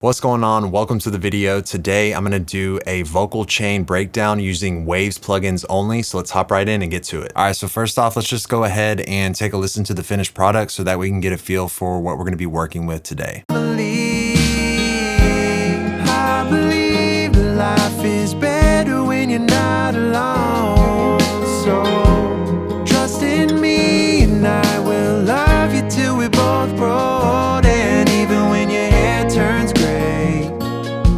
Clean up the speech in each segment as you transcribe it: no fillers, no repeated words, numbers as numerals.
What's going on? Welcome to the video. Today, I'm gonna do a vocal chain breakdown using Waves plugins only. So let's hop right in and get to it. All right, so first off, let's just go ahead and take a listen to the finished product so that we can get a feel for what we're gonna be working with today. I believe life is better when you're not alone. So trust in me and I will love you till we both grow old. And even when your hair turns gray,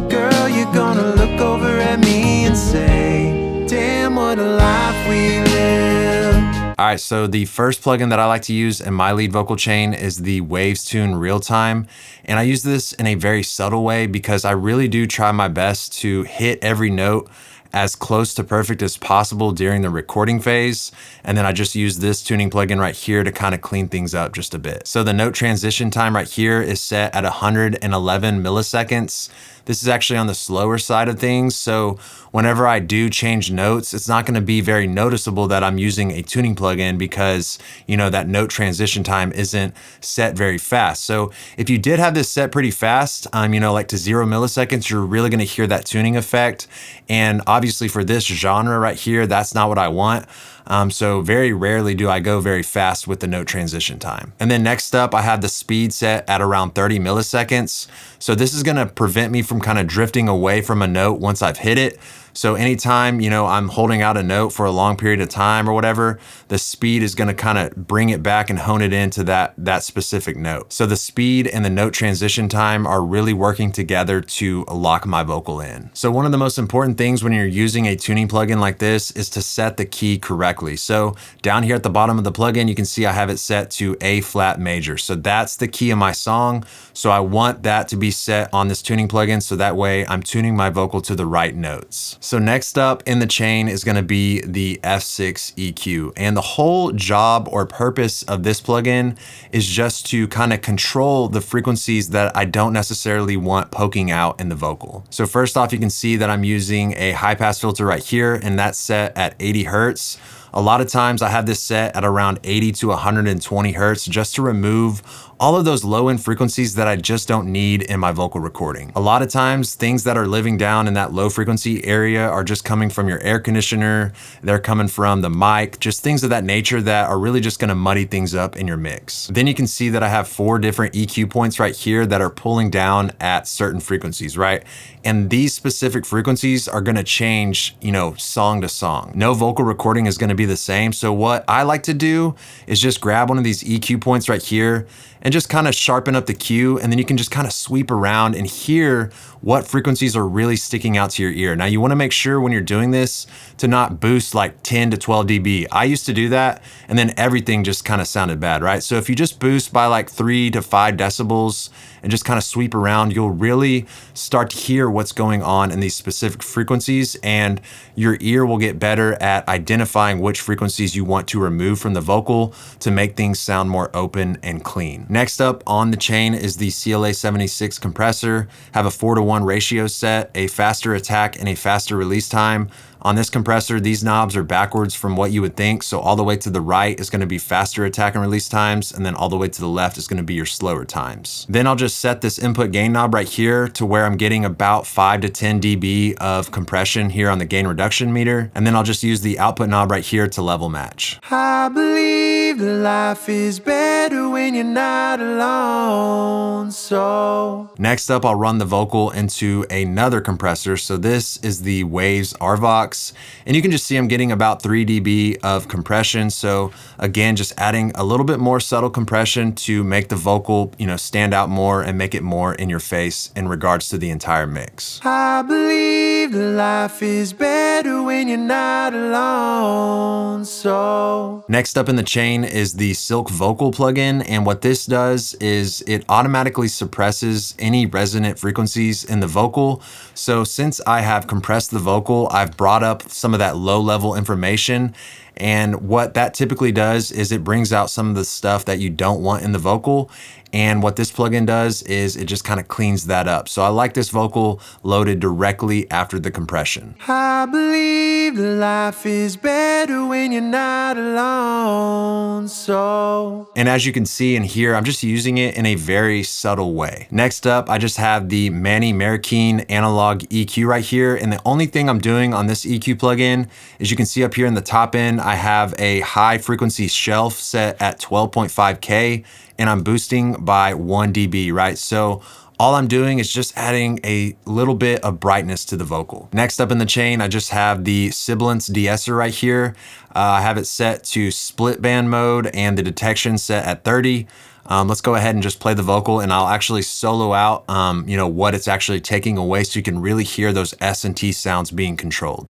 girl, you're gonna look over at me and say, damn, what a life we live. All right, so the first plugin that I like to use in my lead vocal chain is the Waves Tune Real-Time. And I use this in a very subtle way because I really do try my best to hit every note as close to perfect as possible during the recording phase. And then I just use this tuning plugin right here to kind of clean things up just a bit. So the note transition time right here is set at 111 milliseconds. This is actually on the slower side of things. So whenever I do change notes, it's not gonna be very noticeable that I'm using a tuning plugin because, you know, that note transition time isn't set very fast. So if you did have this set pretty fast, you know, like to 0 milliseconds, you're really gonna hear that tuning effect. And obviously for this genre right here, that's not what I want. So very rarely do I go very fast with the note transition time. And then next up, I have the speed set at around 30 milliseconds. So this is gonna prevent me from kind of drifting away from a note once I've hit it. So anytime, you know, I'm holding out a note for a long period of time or whatever, the speed is gonna kind of bring it back and hone it into that specific note. So the speed and the note transition time are really working together to lock my vocal in. So one of the most important things when you're using a tuning plugin like this is to set the key correctly. So down here at the bottom of the plugin, you can see I have it set to A flat major. So that's the key of my song. So I want that to be set on this tuning plugin so that way I'm tuning my vocal to the right notes. So next up in the chain is gonna be the F6 EQ. And the whole job or purpose of this plugin is just to kind of control the frequencies that I don't necessarily want poking out in the vocal. So first off, you can see that I'm using a high pass filter right here and that's set at 80 Hertz. A lot of times I have this set at around 80 to 120 Hertz just to remove all of those low end frequencies that I just don't need in my vocal recording. A lot of times things that are living down in that low frequency area are just coming from your air conditioner, they're coming from the mic, just things of that nature that are really just gonna muddy things up in your mix. Then you can see that I have 4 different EQ points right here that are pulling down at certain frequencies, right? And these specific frequencies are gonna change, you know, song to song. No vocal recording is gonna be the same. So what I like to do is just grab one of these EQ points right here and just kind of sharpen up the Q, and then you can just kind of sweep around and hear what frequencies are really sticking out to your ear. Now you wanna make sure when you're doing this to not boost like 10 to 12 dB. I used to do that and then everything just kind of sounded bad, right? So if you just boost by like 3 to 5 decibels and just kind of sweep around, you'll really start to hear what's going on in these specific frequencies, and your ear will get better at identifying which frequencies you want to remove from the vocal to make things sound more open and clean. Next up on the chain is the CLA 76 compressor. Have a 4:1 ratio set, a faster attack and a faster release time. On this compressor, these knobs are backwards from what you would think. So all the way to the right is gonna be faster attack and release times, and then all the way to the left is gonna be your slower times. Then I'll just set this input gain knob right here to where I'm getting about 5 to 10 dB of compression here on the gain reduction meter. And then I'll just use the output knob right here to level match. I believe that life is better when you're not alone. So next up, I'll run the vocal into another compressor. So this is the Waves RVox. And you can just see I'm getting about 3 dB of compression. So again, just adding a little bit more subtle compression to make the vocal, you know, stand out more and make it more in your face in regards to the entire mix. I believe that life is better when you're not alone. So next up in the chain is the Silk Vocal plugin. And what this does is it automatically suppresses any resonant frequencies in the vocal. So since I have compressed the vocal, I've brought up some of that low level information And what that typically does is it brings out some of the stuff that you don't want in the vocal. And what this plugin does is it just kind of cleans that up. So I like this vocal loaded directly after the compression. I believe life is better when you're not alone, so. And as you can see and hear, I'm just using it in a very subtle way. Next up, I just have the Manny Marroquin analog EQ right here. And the only thing I'm doing on this EQ plugin is you can see up here in the top end, I have a high frequency shelf set at 12.5K and I'm boosting by 1 dB, right? So all I'm doing is just adding a little bit of brightness to the vocal. Next up in the chain, I just have the Sibilance de-esser right here. I have it set to split band mode and the detection set at 30. Let's go ahead and just play the vocal and I'll actually solo out what it's actually taking away so you can really hear those S and T sounds being controlled.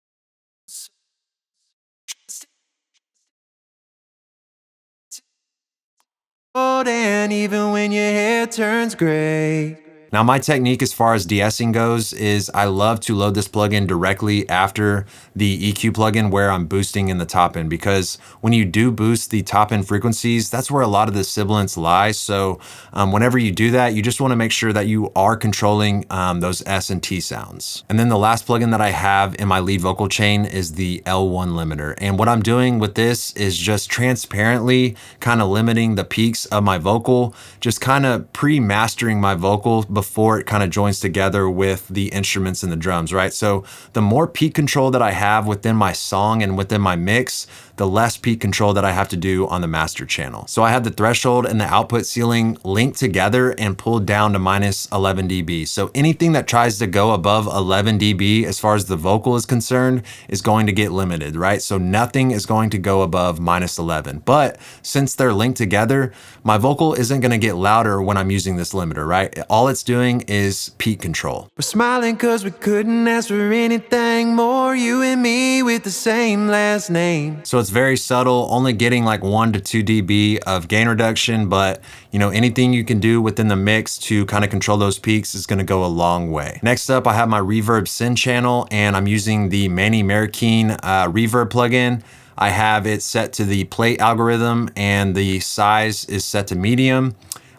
And even when your hair turns gray. Now my technique as far as de-essing goes is I love to load this plugin directly after the EQ plugin where I'm boosting in the top end, because when you do boost the top end frequencies, that's where a lot of the sibilance lies. So whenever you do that, you just want to make sure that you are controlling those S and T sounds. And then the last plugin that I have in my lead vocal chain is the L1 limiter. And what I'm doing with this is just transparently kind of limiting the peaks of my vocal, just kind of pre-mastering my vocal before it kind of joins together with the instruments and the drums, right? So the more peak control that I have within my song and within my mix, the less peak control that I have to do on the master channel. So I have the threshold and the output ceiling linked together and pulled down to minus 11 dB. So anything that tries to go above 11 dB as far as the vocal is concerned is going to get limited, right? So nothing is going to go above minus 11. But since they're linked together, my vocal isn't going to get louder when I'm using this limiter, right? All it's doing is peak control. We're smiling cause we couldn't ask for anything more, you and me with the same last name. So it's very subtle, only getting like 1 to 2 dB of gain reduction, but anything you can do within the mix to kind of control those peaks is gonna go a long way. Next up, I have my reverb send channel and I'm using the Manny Marroquin reverb plugin. I have it set to the plate algorithm and the size is set to medium.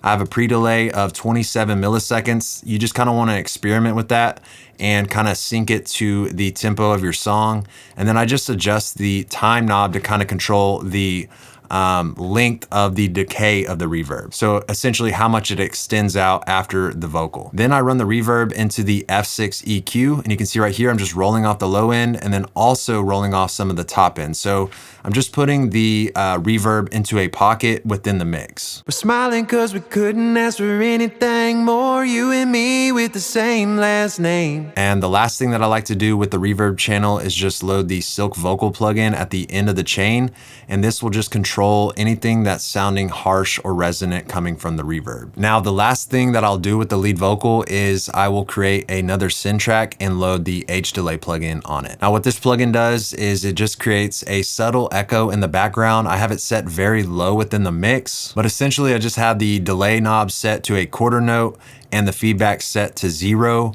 I have a pre-delay of 27 milliseconds. You just kind of want to experiment with that and kind of sync it to the tempo of your song. And then I just adjust the time knob to kind of control the length of the decay of the reverb. So essentially how much it extends out after the vocal. Then I run the reverb into the F6 EQ and you can see right here, I'm just rolling off the low end and then also rolling off some of the top end. So I'm just putting the reverb into a pocket within the mix. We're smiling cause we couldn't ask for anything more, you and me with the same last name. And the last thing that I like to do with the reverb channel is just load the Silk Vocal plugin at the end of the chain. And this will just control anything that's sounding harsh or resonant coming from the reverb. Now, the last thing that I'll do with the lead vocal is I will create another send track and load the H-Delay plugin on it. Now, what this plugin does is it just creates a subtle echo in the background. I have it set very low within the mix, but essentially I just have the delay knob set to a quarter note and the feedback set to 0.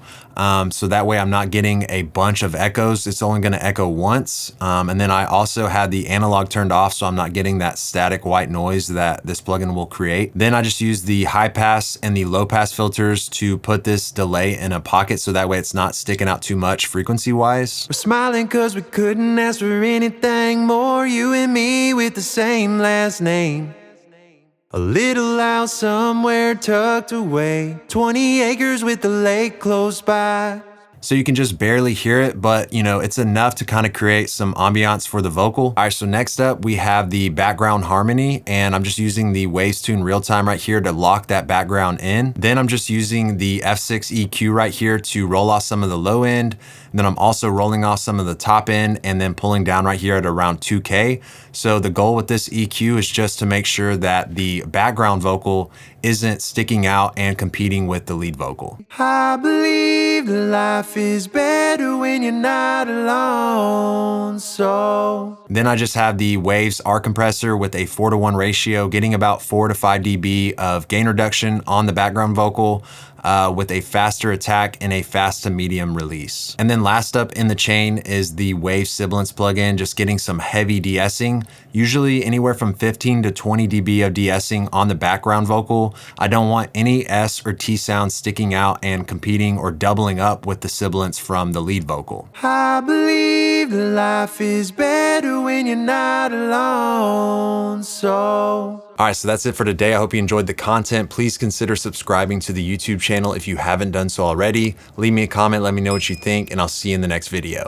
So that way I'm not getting a bunch of echoes. It's only gonna echo once. And then I also had the analog turned off so I'm not getting that static white noise that this plugin will create. Then I just use the high pass and the low pass filters to put this delay in a pocket so that way it's not sticking out too much frequency wise. We're smiling cause we couldn't ask for anything more, you and me with the same last name. A little house somewhere tucked away, 20 acres with the lake close by. So you can just barely hear it, but it's enough to kind of create some ambiance for the vocal. All right, so next up we have the background harmony, and I'm just using the Waves Tune Real Time right here to lock that background in. Then I'm just using the F6 EQ right here to roll off some of the low end. And then I'm also rolling off some of the top end and then pulling down right here at around 2K. So the goal with this EQ is just to make sure that the background vocal isn't sticking out and competing with the lead vocal. I believe life is better when you're not alone, so Then I just have the Waves R compressor with a 4:1 ratio, getting about 4 to 5 dB of gain reduction on the background vocal with a faster attack and a fast to medium release. And then last up in the chain is the Waves Sibilance plugin, just getting some heavy de-essing, usually anywhere from 15 to 20 dB of de-essing on the background vocal. I don't want any S or T sounds sticking out and competing or doubling up with the sibilance from the lead vocal. I believe that life is better when you're not alone, so... All right, so that's it for today. I hope you enjoyed the content. Please consider subscribing to the YouTube channel if you haven't done so already. Leave me a comment, let me know what you think, and I'll see you in the next video.